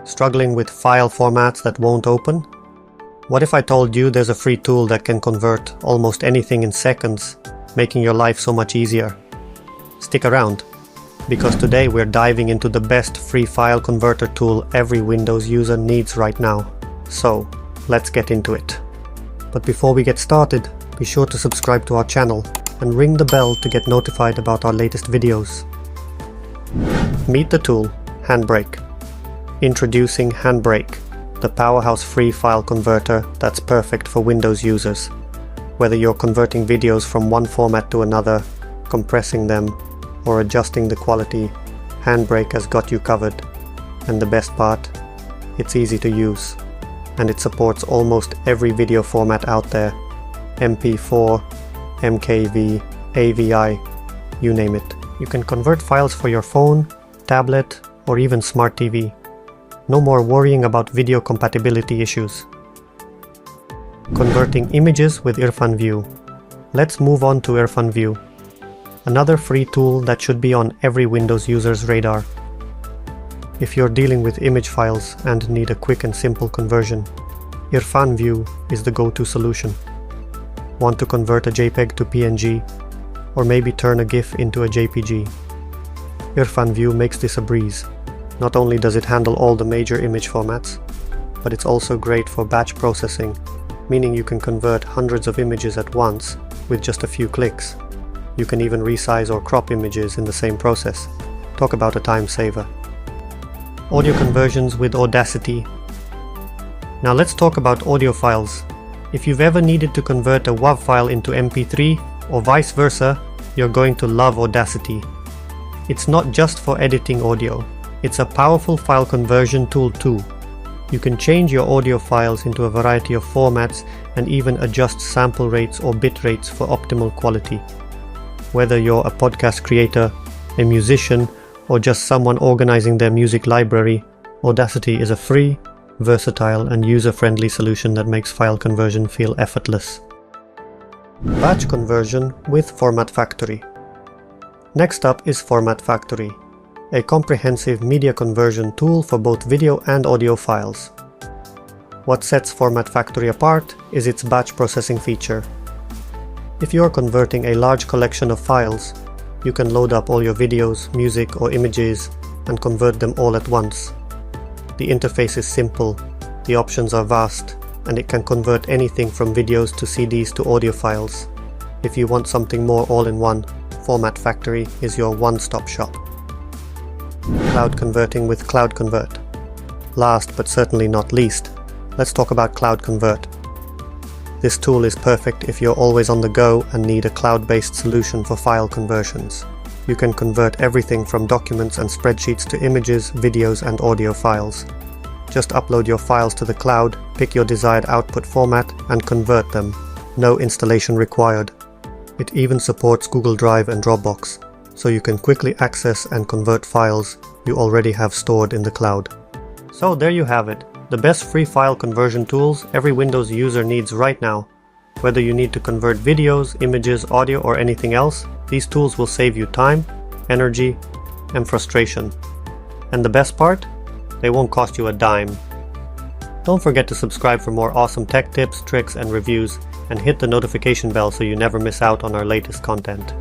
Struggling with file formats that won't open? What if I told you there's a free tool that can convert almost anything in seconds, making your life so much easier? Stick around, because today we're diving into the best free file converter tool every Windows user needs right now. So, let's get into it. But before we get started, be sure to subscribe to our channel and ring the bell to get notified about our latest videos. Meet the tool, Handbrake. Introducing Handbrake, the powerhouse free file converter that's perfect for Windows users. Whether you're converting videos from one format to another, compressing them, or adjusting the quality, Handbrake has got you covered. And the best part? It's easy to use. And it supports almost every video format out there. MP4, MKV, AVI, you name it. You can convert files for your phone, tablet, or even smart TV. No more worrying about video compatibility issues. Converting images with Irfan View. Let's move on to Irfan View, another free tool that should be on every Windows user's radar. If you're dealing with image files and need a quick and simple conversion, Irfan View is the go-to solution. Want to convert a JPEG to PNG, or maybe turn a GIF into a JPG? Irfan View makes this a breeze. Not only does it handle all the major image formats, but it's also great for batch processing, meaning you can convert hundreds of images at once with just a few clicks. You can even resize or crop images in the same process. Talk about a time saver. Audio conversions with Audacity. Now let's talk about audio files. If you've ever needed to convert a WAV file into MP3 or vice versa, you're going to love Audacity. It's not just for editing audio. It's a powerful file conversion tool too. You can change your audio files into a variety of formats and even adjust sample rates or bit rates for optimal quality. Whether you're a podcast creator, a musician, or just someone organizing their music library, Audacity is a free, versatile, and user-friendly solution that makes file conversion feel effortless. Batch conversion with Format Factory. Next up is Format Factory, a comprehensive media conversion tool for both video and audio files. What sets Format Factory apart is its batch processing feature. If you're converting a large collection of files, you can load up all your videos, music, or images and convert them all at once. The interface is simple, the options are vast, and it can convert anything from videos to CDs to audio files. If you want something more all-in-one, Format Factory is your one-stop shop. Cloud converting with Cloud Convert. Last but certainly not least, let's talk about Cloud Convert. This tool is perfect if you're always on the go and need a cloud-based solution for file conversions. You can convert everything from documents and spreadsheets to images, videos, and audio files. Just upload your files to the cloud, pick your desired output format, and convert them. No installation required. It even supports Google Drive and Dropbox, so you can quickly access and convert files you already have stored in the cloud. So there you have it, the best free file conversion tools every Windows user needs right now. Whether you need to convert videos, images, audio, or anything else, these tools will save you time, energy, and frustration. And the best part? They won't cost you a dime. Don't forget to subscribe for more awesome tech tips, tricks, and reviews, and hit the notification bell so you never miss out on our latest content.